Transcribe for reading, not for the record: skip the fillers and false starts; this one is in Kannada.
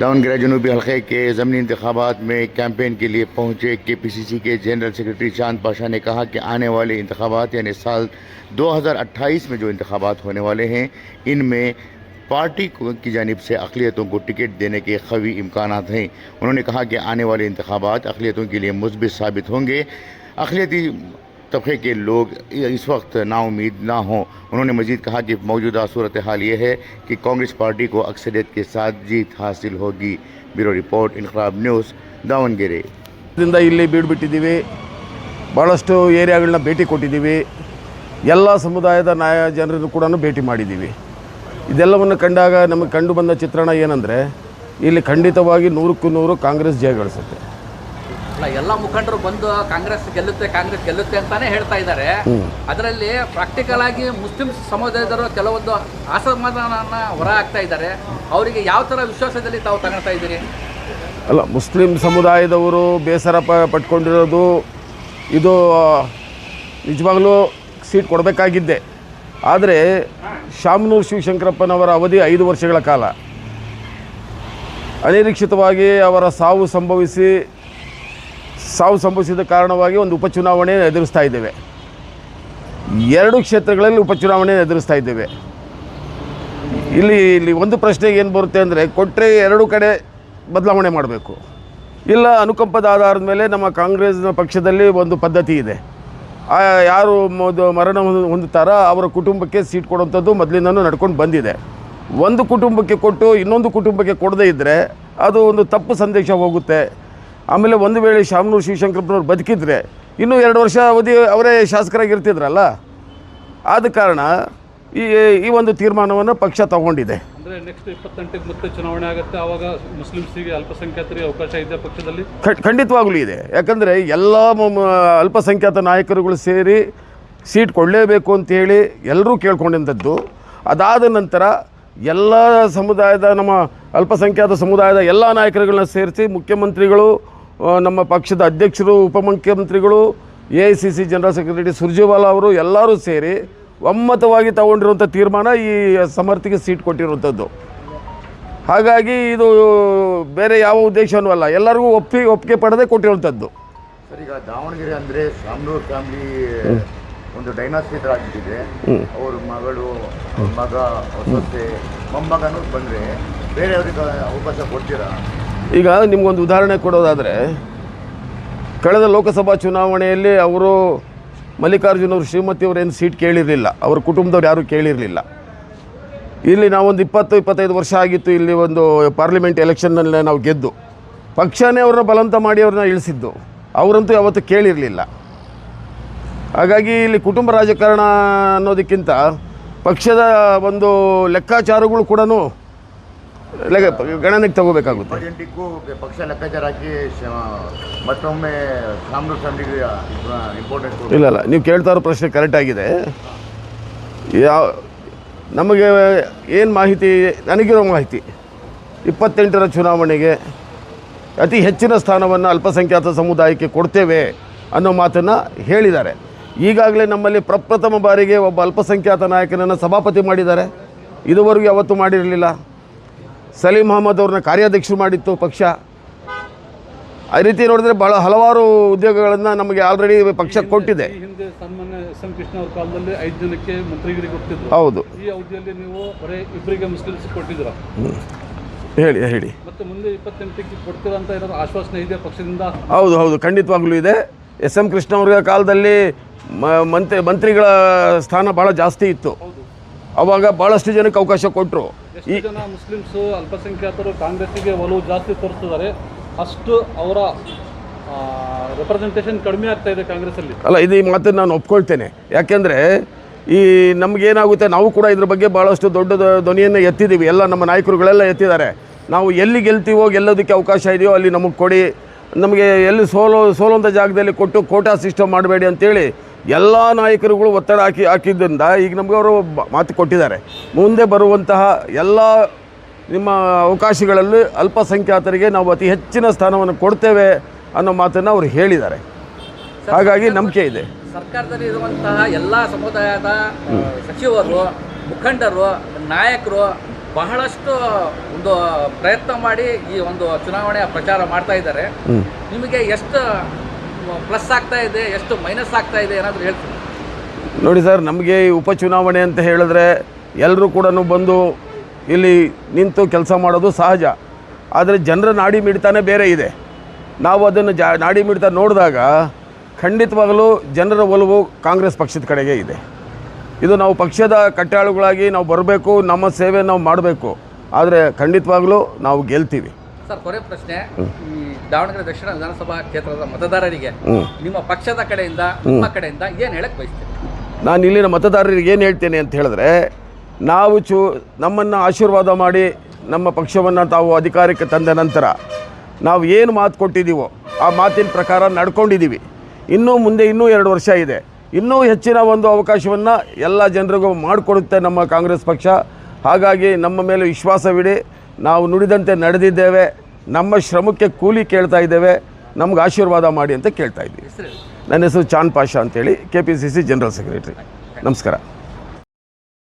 दावनगेरा जनूबी हल्के के ज़मीनी इंतखाबात में कैंपेन के लिए पहुंचे KPCC के जनरल सेक्रेटरी चांद पाशा ने कहा कि आने वाले इंतखाबात यानी साल 2028 में जो इंतखाबात होने वाले हैं इनमें पार्टी की जानिब से अक़लियतों को टिकट देने के क़वी इम्कानात हैं। उन्होंने कहा कि आने वाले इंतखाबात अक़लियतों के लिए मुस्बित साबित होंगे। अक़लियती तबके के लोग इस वक्त नाउमीद ना हों। उन्होंने मज़ीद कहा कि मौजूदा सूरत हाल ये है कि कांग्रेस पार्टी को अक्सरियत के साथ जीत हासिल होगी। Bureau report, Inquilab news, Davanagere. ಇಲ್ಲಿ ಬೀಡುಬಿಟ್ಟಿದ್ದೀವಿ, ಭಾಳಷ್ಟು ಏರಿಯಾಗಳನ್ನ ಭೇಟಿ ಕೊಟ್ಟಿದ್ದೀವಿ, ಎಲ್ಲ ಸಮುದಾಯದ ಜನರನ್ನು ಕೂಡ ಭೇಟಿ ಮಾಡಿದ್ದೀವಿ. ಇದೆಲ್ಲವನ್ನು ಕಂಡಾಗ ನಮಗೆ ಕಂಡು ಬಂದ ಚಿತ್ರಣ ಏನಂದರೆ ಇಲ್ಲಿ ಖಂಡಿತವಾಗಿ 100ಕ್ಕೆ 100 ಕಾಂಗ್ರೆಸ್ ಜಯಗಳಿಸುತ್ತೆ. ಎಲ್ಲ ಮುಖಂಡರು ಬಂದು ಕಾಂಗ್ರೆಸ್ ಗೆಲ್ಲುತ್ತೆ ಅಂತಾನೆ ಹೇಳ್ತಾ ಇದ್ದಾರೆ. ಅದರಲ್ಲಿ ಪ್ರಾಕ್ಟಿಕಲ್ ಆಗಿ ಮುಸ್ಲಿಂ ಸಮುದಾಯದವರು ಕೆಲವೊಂದು ಅಸಮಾಧಾನನ ಹೊರ ಹಾಕ್ತಾ ಇದ್ದಾರೆ. ಅವರಿಗೆ ಯಾವ ಥರ ವಿಶ್ವಾಸದಲ್ಲಿ ತಾವು ತಗೊಳ್ತಾ ಇದ್ದೀರಿ? ಅಲ್ಲ, ಮುಸ್ಲಿಂ ಸಮುದಾಯದವರು ಬೇಸರ ಪಟ್ಕೊಂಡಿರೋದು ಇದು ನಿಜವಾಗಲೂ ಸೀಟ್ ಕೊಡಬೇಕಾಗಿದ್ದೆ. ಆದರೆ ಶಾಮನೂರು ಶಿವಶಂಕರಪ್ಪನವರ ಅವಧಿ 5 ವರ್ಷಗಳ ಕಾಲ ಅನಿರೀಕ್ಷಿತವಾಗಿ ಅವರ ಸಾವು ಸಂಭವಿಸಿದ ಕಾರಣವಾಗಿ ಒಂದು ಉಪಚುನಾವಣೆ ಎದುರಿಸ್ತಾ ಇದ್ದೇವೆ. 2 ಕ್ಷೇತ್ರಗಳಲ್ಲಿ ಉಪಚುನಾವಣೆ ಎದುರಿಸ್ತಾ ಇದ್ದೇವೆ. ಇಲ್ಲಿ ಒಂದು ಪ್ರಶ್ನೆ ಏನು ಬರುತ್ತೆ ಅಂದರೆ, ಕೊಟ್ಟರೆ 2 ಕಡೆ ಬದಲಾವಣೆ ಮಾಡಬೇಕು, ಇಲ್ಲ ಅನುಕಂಪದ ಆಧಾರದ ಮೇಲೆ ನಮ್ಮ ಕಾಂಗ್ರೆಸ್ನ ಪಕ್ಷದಲ್ಲಿ ಒಂದು ಪದ್ಧತಿ ಇದೆ. ಯಾರು ಮರಣ ಹೊಂದುತ್ತಾರೋ ಅವರ ಕುಟುಂಬಕ್ಕೆ ಸೀಟ್ ಕೊಡುವಂಥದ್ದು ಮೊದಲಿಂದನೂ ನಡ್ಕೊಂಡು ಬಂದಿದೆ. ಒಂದು ಕುಟುಂಬಕ್ಕೆ ಕೊಟ್ಟು ಇನ್ನೊಂದು ಕುಟುಂಬಕ್ಕೆ ಕೊಡದೇ ಇದ್ದರೆ ಅದು ಒಂದು ತಪ್ಪು ಸಂದೇಶ ಹೋಗುತ್ತೆ. ಆಮೇಲೆ ಒಂದು ವೇಳೆ ಶಾಮನೂರು ಶಿವಶಂಕರಪ್ಪನವ್ರು ಬದುಕಿದ್ರೆ ಇನ್ನೂ 2 ವರ್ಷ ಅವಧಿ ಅವರೇ ಶಾಸಕರಾಗಿರ್ತಿದ್ರಲ್ಲ. ಆದ ಕಾರಣ ಈ ಒಂದು ತೀರ್ಮಾನವನ್ನು ಪಕ್ಷ ತಗೊಂಡಿದೆ. ಅಂದರೆ ನೆಕ್ಸ್ಟ್ 28ಕ್ಕೆ ಮತ್ತೆ ಚುನಾವಣೆ ಆಗುತ್ತೆ, ಆವಾಗ ಮುಸ್ಲಿಮ್ಸಿಗೆ ಅಲ್ಪಸಂಖ್ಯಾತರಿಗೆ ಅವಕಾಶ ಇದೆ ಪಕ್ಷದಲ್ಲಿ? ಖಂಡಿತವಾಗಲೂ ಇದೆ. ಯಾಕಂದರೆ ಎಲ್ಲ ಅಲ್ಪಸಂಖ್ಯಾತ ನಾಯಕರುಗಳು ಸೇರಿ ಸೀಟ್ ಕೊಡಲೇಬೇಕು ಅಂತೇಳಿ ಎಲ್ಲರೂ ಕೇಳ್ಕೊಂಡಂಥದ್ದು. ಅದಾದ ನಂತರ ಎಲ್ಲ ಸಮುದಾಯದ ನಮ್ಮ ಅಲ್ಪಸಂಖ್ಯಾತ ಸಮುದಾಯದ ಎಲ್ಲ ನಾಯಕರುಗಳನ್ನ ಸೇರಿಸಿ ಮುಖ್ಯಮಂತ್ರಿಗಳು, ನಮ್ಮ ಪಕ್ಷದ ಅಧ್ಯಕ್ಷರು, ಉಪಮುಖ್ಯಮಂತ್ರಿಗಳು, AICC ಜನರಲ್ ಸೆಕ್ರೆಟರಿ ಸುರ್ಜೇವಾಲಾ ಅವರು ಎಲ್ಲರೂ ಸೇರಿ ಒಮ್ಮತವಾಗಿ ತಗೊಂಡಿರುವಂಥ ತೀರ್ಮಾನ ಈ ಸಮರ್ಥಿಗೆ ಸೀಟ್ ಕೊಟ್ಟಿರುವಂಥದ್ದು. ಹಾಗಾಗಿ ಇದು ಬೇರೆ ಯಾವ ಉದ್ದೇಶವೂ ಅಲ್ಲ, ಎಲ್ಲರಿಗೂ ಒಪ್ಪಿಗೆ ಪಡೆದೇ ಕೊಟ್ಟಿರುವಂಥದ್ದು. ಸರ್, ಈಗ ದಾವಣಗೆರೆ ಅಂದರೆ ಶಾಮನೂರು ಫ್ಯಾಮಿಲಿ ಒಂದು ಡೈನಾಸ್ಟಿ ಥರ ಆಗಿಬಿಟ್ಟಿದೆ. ಅವ್ರ ಮಗಳು, ಮಗ, ಸೊಸೆ, ಮೊಮ್ಮಗನೂ ಬಂದರೆ ಬೇರೆಯವ್ರಿಗೆ ಅವಕಾಶ ಕೊಡ್ತೀರಾ? ಈಗ ನಿಮಗೊಂದು ಉದಾಹರಣೆ ಕೊಡೋದಾದರೆ, ಕಳೆದ ಲೋಕಸಭಾ ಚುನಾವಣೆಯಲ್ಲಿ ಅವರು ಮಲ್ಲಿಕಾರ್ಜುನ್ ಅವರು ಶ್ರೀಮತಿಯವರೇನು ಸೀಟ್ ಕೇಳಿರಲಿಲ್ಲ, ಅವ್ರ ಕುಟುಂಬದವ್ರು ಯಾರೂ ಕೇಳಿರಲಿಲ್ಲ. ಇಲ್ಲಿ ನಾವೊಂದು 20-25 ವರ್ಷ ಆಗಿತ್ತು ಇಲ್ಲಿ ಒಂದು ಪಾರ್ಲಿಮೆಂಟ್ ಎಲೆಕ್ಷನ್ನಲ್ಲಿ ನಾವು ಗೆದ್ದು, ಪಕ್ಷನೇ ಅವ್ರನ್ನ ಬಲವಂತ ಮಾಡಿ ಅವ್ರನ್ನ ಇಳಿಸಿದ್ದು. ಅವರಂತೂ ಯಾವತ್ತೂ ಕೇಳಿರಲಿಲ್ಲ. ಹಾಗಾಗಿ ಇಲ್ಲಿ ಕುಟುಂಬ ರಾಜಕಾರಣ ಅನ್ನೋದಕ್ಕಿಂತ ಪಕ್ಷದ ಒಂದು ಲೆಕ್ಕಾಚಾರಗಳು ಕೂಡ ಗಣನೆಗೆ ತಗೋಬೇಕಾಗುತ್ತೆ. ಪಕ್ಷ ಲೆಕ್ಕಾಚಾರ ಹಾಕಿ ಮತ್ತೊಮ್ಮೆ ಇಂಪಾರ್ಟೆಂಟ್ ಇಲ್ಲ, ನೀವು ಕೇಳ್ತಾ ಇರೋ ಪ್ರಶ್ನೆ ಕರೆಕ್ಟಾಗಿದೆ. ನಮಗೆ ಏನು ಮಾಹಿತಿ, ನನಗಿರೋ ಮಾಹಿತಿ 28ರ ಚುನಾವಣೆಗೆ ಅತಿ ಹೆಚ್ಚಿನ ಸ್ಥಾನವನ್ನು ಅಲ್ಪಸಂಖ್ಯಾತ ಸಮುದಾಯಕ್ಕೆ ಕೊಡ್ತೇವೆ ಅನ್ನೋ ಮಾತನ್ನು ಹೇಳಿದ್ದಾರೆ. ಈಗಾಗಲೇ ನಮ್ಮಲ್ಲಿ ಪ್ರಪ್ರಥಮ ಬಾರಿಗೆ ಒಬ್ಬ ಅಲ್ಪಸಂಖ್ಯಾತ ನಾಯಕನನ್ನು ಸಭಾಪತಿ ಮಾಡಿದ್ದಾರೆ. ಇದುವರೆಗೂ ಯಾವತ್ತೂ ಮಾಡಿರಲಿಲ್ಲ. ಸಲೀಂ ಅಹಮದ್ ಅವ್ರನ್ನ ಕಾರ್ಯಾಧ್ಯಕ್ಷರು ಮಾಡಿತ್ತು ಪಕ್ಷ. ಆ ರೀತಿ ನೋಡಿದ್ರೆ ಹಲವಾರು ಉದ್ಯೋಗಗಳನ್ನು ನಮಗೆ ಆಲ್ರೆಡಿ ಪಕ್ಷ ಕೊಟ್ಟಿದೆ. ಹಿಂದೆ ಸನ್ಮಾನ್ಯ SM ಕೃಷ್ಣ ಅವ್ರ ಕಾಲದಲ್ಲಿ 5 ಜನಕ್ಕೆ ಮಂತ್ರಿಗಳಿಗೆ ಕೊಟ್ಟಿದ್ರು. ಹೌದು. ಈ ಅವಧಿಯಲ್ಲಿ ನೀವು ಬರೀ 2 ಮುಸ್ಲಿಮ್ಸ್ ಕೊಟ್ಟಿದ್ದೀರಾ? ಹೇಳಿ ಮತ್ತೆ ಮುಂದೆ 28ಕ್ಕೆ ಕೊಡ್ತೀರಾ ಅಂತ ಏನಾದ್ರು ಆಶ್ವಾಸನೆ ಇದೆ ಪಕ್ಷದಿಂದ? ಹೌದು, ಖಂಡಿತವಾಗ್ಲೂ ಇದೆ. SM ಕೃಷ್ಣ ಅವ್ರ ಕಾಲದಲ್ಲಿ ಮಂತ್ರಿಗಳ ಸ್ಥಾನ ಭಾಳ ಜಾಸ್ತಿ ಇತ್ತು. ಅವಾಗ ಭಾಳಷ್ಟು ಜನಕ್ಕೆ ಅವಕಾಶ ಕೊಟ್ಟರು. ಎಷ್ಟು ಜನ ಮುಸ್ಲಿಮ್ಸ್ ಅಲ್ಪಸಂಖ್ಯಾತರು ಕಾಂಗ್ರೆಸ್ಸಿಗೆ ಒಲವು ಜಾಸ್ತಿ ತೋರಿಸ್ತಿದ್ದಾರೆ, ಅಷ್ಟು ಅವರ ರೆಪ್ರೆಸೆಂಟೇಷನ್ ಕಡಿಮೆ ಆಗ್ತಾ ಇದೆ ಕಾಂಗ್ರೆಸ್ಸಲ್ಲಿ. ಅಲ್ಲ, ಇದು ಈ ಮಾತನ್ನು ನಾನು ಒಪ್ಕೊಳ್ತೇನೆ. ಯಾಕೆಂದರೆ ಈ ನಮಗೇನಾಗುತ್ತೆ, ನಾವು ಕೂಡ ಇದ್ರ ಬಗ್ಗೆ ಭಾಳಷ್ಟು ದೊಡ್ಡ ಧ್ವನಿಯನ್ನು ಎತ್ತಿದ್ದೀವಿ. ಎಲ್ಲ ನಮ್ಮ ನಾಯಕರುಗಳೆಲ್ಲ ಎತ್ತಿದ್ದಾರೆ. ನಾವು ಎಲ್ಲಿ ಗೆಲ್ತೀವೋ, ಗೆಲ್ಲೋದಕ್ಕೆ ಅವಕಾಶ ಇದೆಯೋ ಅಲ್ಲಿ ನಮಗೆ ಕೊಡಿ, ನಮಗೆ ಎಲ್ಲಿ ಸೋಲುವಂಥ ಜಾಗದಲ್ಲಿ ಕೊಟ್ಟು ಕೋಟಾ ಸಿಸ್ಟಮ್ ಮಾಡಬೇಡಿ ಅಂತೇಳಿ ಎಲ್ಲ ನಾಯಕರುಗಳು ಒತ್ತಡ ಹಾಕಿದ್ದರಿಂದ ಈಗ ನಮಗೆ ಅವರು ಮಾತು ಕೊಟ್ಟಿದ್ದಾರೆ. ಮುಂದೆ ಬರುವಂತಹ ಎಲ್ಲ ನಿಮ್ಮ ಅವಕಾಶಗಳಲ್ಲಿ ಅಲ್ಪಸಂಖ್ಯಾತರಿಗೆ ನಾವು ಅತಿ ಹೆಚ್ಚಿನ ಸ್ಥಾನವನ್ನು ಕೊಡ್ತೇವೆ ಅನ್ನೋ ಮಾತನ್ನು ಅವರು ಹೇಳಿದ್ದಾರೆ. ಹಾಗಾಗಿ ನಂಬಿಕೆ ಇದೆ. ಸರ್ಕಾರದಲ್ಲಿ ಇರುವಂತಹ ಎಲ್ಲ ಸಮುದಾಯದ ಸಚಿವರು, ಮುಖಂಡರು, ನಾಯಕರು ಬಹಳಷ್ಟು ಒಂದು ಪ್ರಯತ್ನ ಮಾಡಿ ಈ ಒಂದು ಚುನಾವಣೆಯ ಪ್ರಚಾರ ಮಾಡ್ತಾ ಇದ್ದಾರೆ. ನಿಮಗೆ ಎಷ್ಟು ಪ್ಲಸ್ ಆಗ್ತಾ ಇದೆ, ಎಷ್ಟು ಮೈನಸ್ ಆಗ್ತಾ ಇದೆ ಏನಾದರೂ ಹೇಳ್ತೀನಿ? ನೋಡಿ ಸರ್, ನಮಗೆ ಈ ಉಪಚುನಾವಣೆ ಅಂತ ಹೇಳಿದ್ರೆ ಎಲ್ಲರೂ ಕೂಡ ಬಂದು ಇಲ್ಲಿ ನಿಂತು ಕೆಲಸ ಮಾಡೋದು ಸಹಜ. ಆದರೆ ಜನರ ನಾಡಿ ಮಿಡಿತಾನೆ ಬೇರೆ ಇದೆ. ನಾವು ಅದನ್ನು ನಾಡಿ ಮಿಡಿತ ನೋಡಿದಾಗ ಖಂಡಿತವಾಗಲೂ ಜನರ ಒಲವು ಕಾಂಗ್ರೆಸ್ ಪಕ್ಷದ ಕಡೆಗೆ ಇದೆ. ಇದು ನಾವು ಪಕ್ಷದ ಕಟ್ಟಾಳುಗಳಾಗಿ ನಾವು ಬರಬೇಕು, ನಮ್ಮ ಸೇವೆ ನಾವು ಮಾಡಬೇಕು. ಆದರೆ ಖಂಡಿತವಾಗಲೂ ನಾವು ಗೆಲ್ತೀವಿ. ಸರ್, ಕೊನೆ ಪ್ರಶ್ನೆ, ಈ ದಾವಣಗೆರೆ ದಕ್ಷಿಣ ವಿಧಾನಸಭಾ ಕ್ಷೇತ್ರದ ಮತದಾರರಿಗೆ ನಿಮ್ಮ ಪಕ್ಷದ ಕಡೆಯಿಂದ, ನಿಮ್ಮ ಕಡೆಯಿಂದ ಏನು ಹೇಳಕ್ಕೆ ಬಯಸ್ತೀರಿ? ನಾನು ಇಲ್ಲಿನ ಮತದಾರರಿಗೆ ಏನು ಹೇಳ್ತೇನೆ ಅಂತ ಹೇಳಿದ್ರೆ, ನಾವು ನಮ್ಮನ್ನು ಆಶೀರ್ವಾದ ಮಾಡಿ ನಮ್ಮ ಪಕ್ಷವನ್ನು ತಾವು ಅಧಿಕಾರಕ್ಕೆ ತಂದ ನಂತರ ನಾವು ಏನು ಮಾತು ಕೊಟ್ಟಿದ್ದೀವೋ ಆ ಮಾತಿನ ಪ್ರಕಾರ ನಡ್ಕೊಂಡಿದ್ದೀವಿ. ಇನ್ನೂ ಮುಂದೆ ಇನ್ನೂ 2 ವರ್ಷ ಇದೆ. ಇನ್ನೂ ಹೆಚ್ಚಿನ ಒಂದು ಅವಕಾಶವನ್ನು ಎಲ್ಲ ಜನರಿಗೂ ಮಾಡಿಕೊಡುತ್ತೆ ನಮ್ಮ ಕಾಂಗ್ರೆಸ್ ಪಕ್ಷ. ಹಾಗಾಗಿ ನಮ್ಮ ಮೇಲೆ ವಿಶ್ವಾಸವಿಡಿ. ನಾವು ನುಡಿದಂತೆ ನಡೆದಿದ್ದೇವೆ. ನಮ್ಮ ಶ್ರಮಕ್ಕೆ ಕೂಲಿ ಕೇಳ್ತಾ ಇದ್ದೇವೆ. ನಮ್ಗೆ ಆಶೀರ್ವಾದ ಮಾಡಿ ಅಂತ ಕೇಳ್ತಾ ಇದ್ದೀವಿ. ನನ್ನ ಹೆಸರು ಚಾಂದ್ ಪಾಷಾ ಅಂತೇಳಿ, KPCC ಜನರಲ್ ಸೆಕ್ರೆಟರಿ. ನಮಸ್ಕಾರ.